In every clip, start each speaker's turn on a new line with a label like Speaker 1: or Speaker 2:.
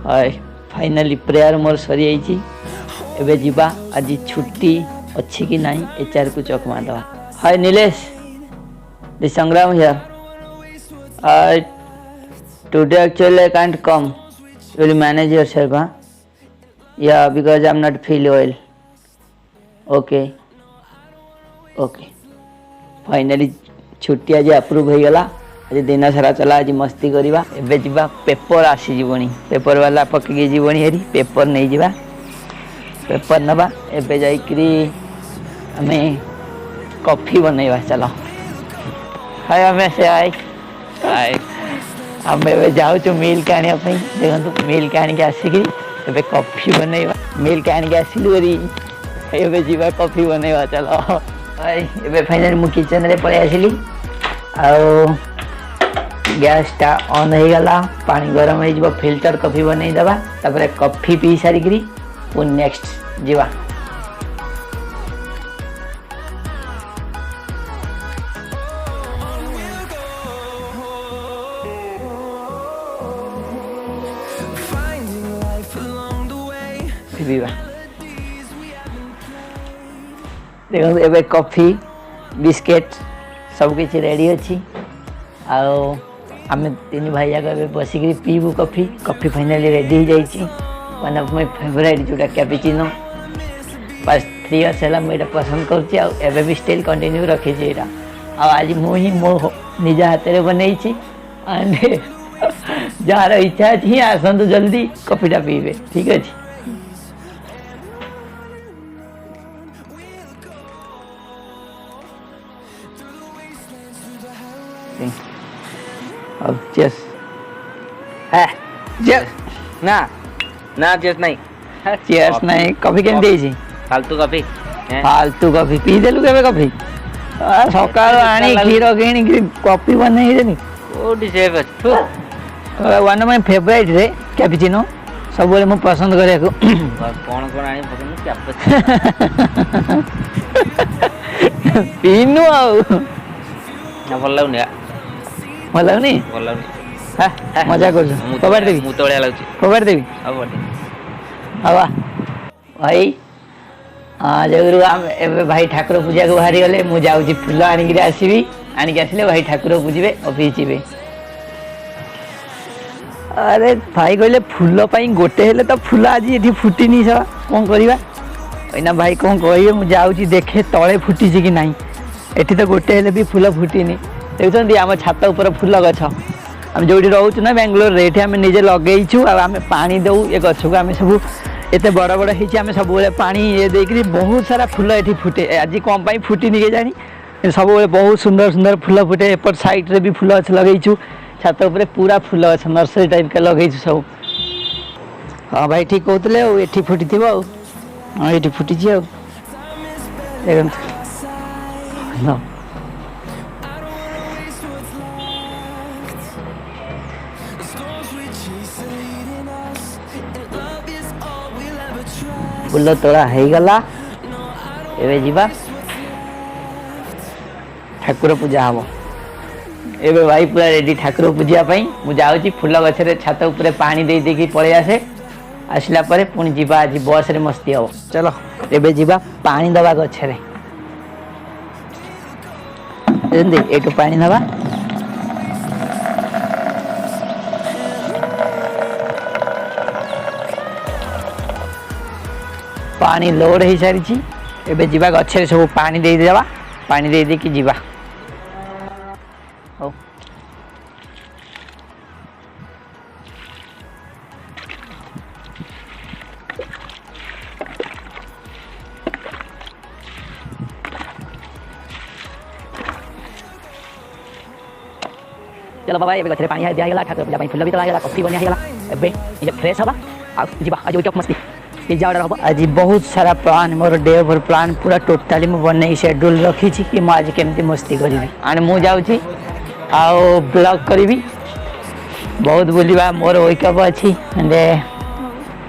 Speaker 1: हाय finally prayer मोर सरी जाइए एबे जीवा आज छुट्टी अच्छी कि नहीं एचआर को चक मारदवा। हाय नीलेश दिस संग्राम here today actually I can't come. You will manage yourself, huh? Yeah, because I'm not feel well. Okay. Okay. Finally छुट्टी आज अप्रूव हो गला। आज दिन सारा चला आज मस्ती करवा एबे जीवा पेपर आसी जीवनी पेपर वाला पकई जीवनी हेरी पेपर नहीं जीवा पेपर नबा एबे जाइकरी हमें कॉफी बनैबा चलो। हाय हमें से आए हाय हम एबे जाऊ छु मिल्क आनिया पई देखंतु मिल्क आनि के आसीकरी एबे कॉफी बनैबा मिल्क आनि के आसिलु री एबे जीवा कॉफी बनैबा चलो। हाय एबे फाइनली मु किचन रे पळे आसिली आ गैस टा ऑन हो गला पानी गरम हो फिल्टर कॉफी बनई दबा तापर कॉफी पी सारिकी पुन नेक्स्ट जीवा। देखो एबे कॉफी बिस्किट सब किछि रेडी अछि आओ आम तीन भाई जाक बसिक पीबू कॉफी कॉफी फाइनली रेडी हो जाइए वन ऑफ माय फेवरेट जोटा कैपुचिनो बस 3 इयर्स है मुझे पसंद कर भी स्टिल कंटिन्यू रखी आज मुझे मो निज हाथ में बनई जार इच्छा अच्छी आसतु जल्दी कॉफीटा पीबे ठीक अच्छे। अब चेस है चेस ना
Speaker 2: ना चेस नहीं
Speaker 1: चेस नहीं कॉफी केन देजी
Speaker 2: फालतू कॉफी
Speaker 1: पी देलु केबे कॉफी सकाळ आनी खीर केनी कॉफी बनई देनी
Speaker 2: ओडी सेफ
Speaker 1: वन ऑफ माय फेवरेट रे कैपुचिनो सब बोले मु पसंद करे को
Speaker 2: कौन कौन आनी पसंद कैपुचिनो
Speaker 1: पीनु आ
Speaker 2: ना भल लागुनी
Speaker 1: भल लागुनी मजा कर कबाड़ देवी
Speaker 2: मु तोळिया लागुची
Speaker 1: कबाड़ देवी
Speaker 2: अब
Speaker 1: हवा भाई जगरू आम एबे भाई ठाकुर पूजा को बाहरी गले मु जाउची फूल आनिक आसबी आनिक आसिले भाई ठाकुर पूजिबे ऑफिस जीवे। अरे भाई कहले फूल पाई गोटे हेले तो फूल आज ये फुटी नहीं सब कौन करवा ना भाई कौन कहे मुझे जाऊँगी देखे तले फुटी कि ना एटी तो गोटे हेले भी फूल फुटीनी देखुं आम छात उपर फूल गछ आम जो रोचु ना बेंगलोर ये आम निजे लगेचु आम पानी दऊ ये गछ को आम सब एत बड़ बड़ होती आम सब पानी ये देकर बहुत सारा फूल ये फुटे आज कौन पाई फुटीनी के जानी सब बहुत सुंदर सुंदर फूल फुटे एपट साइड रे भी फूल गछ लगेचु छात उपर पूरा फूल गछ नर्सरी टाइप के लगेचु सब। हाँ भाई ठीक कहते ये फुटी थी हाँ ये फुटी देख फूल तोड़ा हो गला एबे जीवा ठाकुर पूजा हम एबे भाई पूरा रेडी ठाकुर पूजा मुझे जाऊँगी फूल गछरे छात उपर पानी दे देकी पलि आसे आसला परे पुणी जीवा आज बस रे मस्ती हम चलो एबे जीवा पानी दबा गछरे एटू पानी दबा पानी लोड हो सारी एबे जीवा गछरे सब पानी दे देबा पानी दे देकी जीवा। चलो बाबा ये गछरे पानी दिया गला ठाकुर पूजा फूल भी तला कॉफी बनिया गला एबे ये फ्रेश हवा आ जीवा आज वीक मस्ती पिज्जा ऑर्डर हम आज बहुत सारा plan more day over plan पूरा टोटाली मु बनै शेड्यूल रखी कि मु आज केमती मस्ती करी एंड मु जाउची आओ ब्लॉग करी बहुत बुलवा मोर वेकअप अच्छी एंड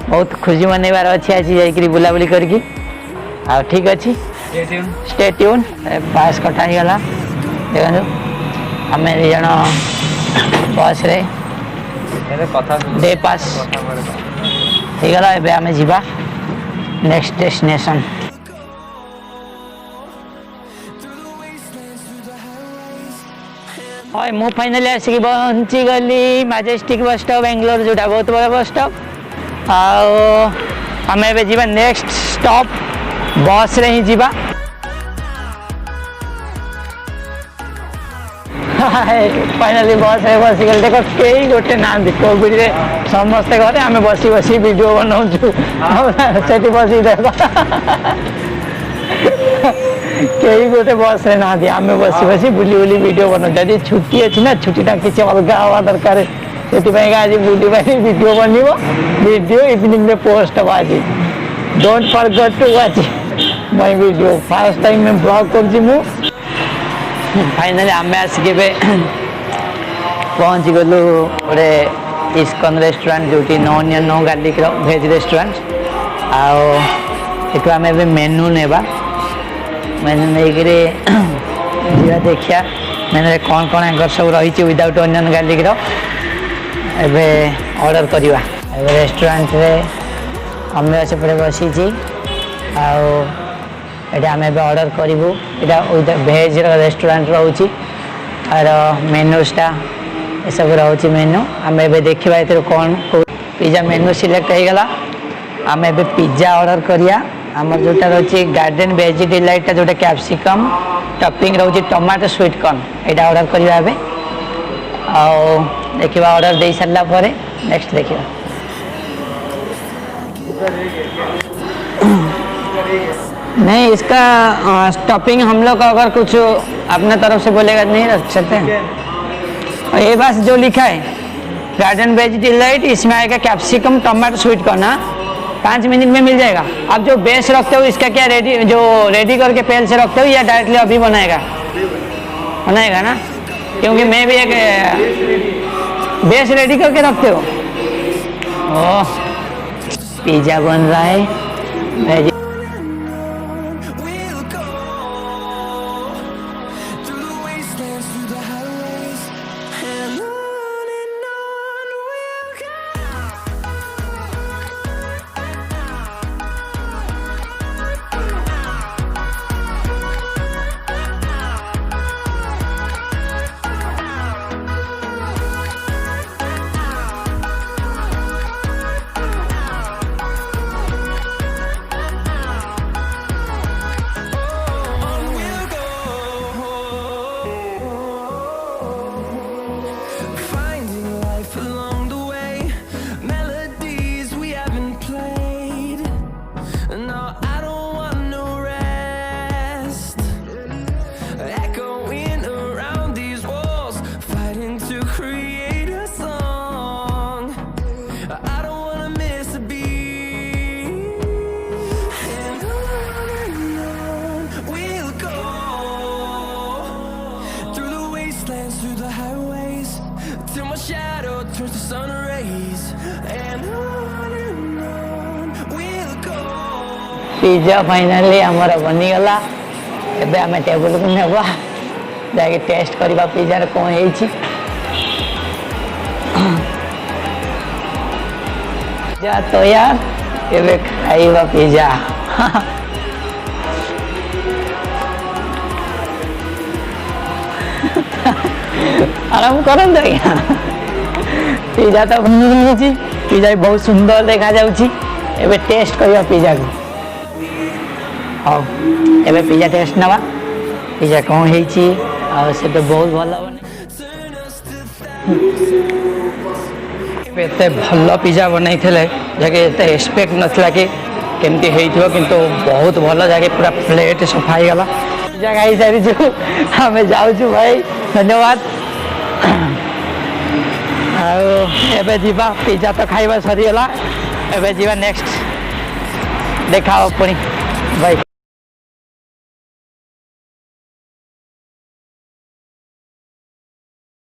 Speaker 1: बहुत खुशी मनैबार अच्छी आज जाइकरी बुलाबुली करके आ ठीक अच्छी स्टे ट्यून पास कटा ही गला देखो आम जन बस रे
Speaker 2: ଏବେ କଥା
Speaker 1: ଡେ ପାସ୍ ହେଇଗଲା। ଏବେ ଆମେ ଯିବା ନେକ୍ସଟ ଡେଷ୍ଟିନେସନ୍। ହଁ ମୁଁ ଫାଇନାଲି ଆସିକି ପହଞ୍ଚିଗଲି ମାଜେଷ୍ଟିକ୍ ବସ୍ ଷ୍ଟପ୍ ବେଙ୍ଗଲୋର, ଯେଉଁଟା ବହୁତ ବଡ଼ ବସ୍ ଷ୍ଟପ୍। ଆଉ ଆମେ ଏବେ ଯିବା ନେକ୍ସଟ ଷ୍ଟପ୍, ବସ୍ରେ ହିଁ ଯିବା। फाइनाली बस है बसिगल। देख कई गोटे ना कोविड समस्ते घरे आम बसी बसी वीडियो बनाऊँ से बस देख कई गोटे बस रे ना आम बसी बसी बुली बुली वीडियो बनाऊँ। जब छुट्टी अच्छी ना छुट्टीटा किसी अलग हवा दरकार से आज बुली वीडियो बनव वीडियो इवनिंग में पोस्ट हम आज। Don't forget to watch my video. First time मैं ब्लॉग कर फाइनाली आम आसिक पहुँची गलु गोटे इस्कन रेस्टोरेंट जो no onion no garlic veg restaurant. आठ आम मेनू नेबा मेनू नहीं जा देखिया मेनू कौन कौन एंकर सब रही विदाउट अनियन गार्लिक एबे ऑर्डर करवा। रेस्टोरेंट रे अम्मे सेपटे बसी ये आम ऑर्डर करूँ। यहाँ भेज रेस्टोरेंट रोचे और मेनूसटा ये सब रोचे मेनू। आम ए देखा ये कौन पिज्जा मेनू सिलेक्ट हो गला। आम ए पिज्जा ऑर्डर करिया। आम जोटा रोचे गार्डन वेज डिलाइट जोटा कैप्सिकम टॉपिंग रोचे टमाटो स्वीट कॉर्न यहाँ ऑर्डर करवा। देखा ऑर्डर दे सारा पर नेक्स्ट देखा। नहीं इसका टॉपिंग हम लोग अगर कुछ अपने तरफ से बोलेगा नहीं रख सकते हैं। ये बस जो लिखा है गार्डन वेज डिलाइट इसमें आएगा capsicum tomato sweet corn. 5 minute में मिल जाएगा। आप जो बेस रखते हो इसका क्या रेडी जो रेडी करके पहले से रखते हो या डायरेक्टली अभी बनाएगा ना? क्योंकि मैं भी एक बेस रेडी करके रखते हो। ओह पिज्जा बन रहा है। पिज्जा फाइनाली आमर बनीगला। एबे आम टेबल को नेबा जाके टेस्ट करवा पिज्जार कौन है। पिज्जा तो यार एबे खाइबा पिज्जा। आराम करन दे पिज्जा तो पिज्जा बहुत सुंदर देखा जाउची। एबे टेस्ट करवा पिज्जा को। हाँ एबे पिज्जा टेस्ट नवा पिज्जा कौन है से तो बहुत भल बने भल पिज्जा बनई जगह एत एक्सपेक्ट नाला कि केमती हो किंतु बहुत भल जगह पूरा प्लेट सफा गला। पिज्जा खाई सारी आम जाऊँ भाई धन्यवाद। एबे जीवा पिज्जा तो खाइबा सरीगला। एबे जीवा नेक्स्ट देखा पुणी भाई।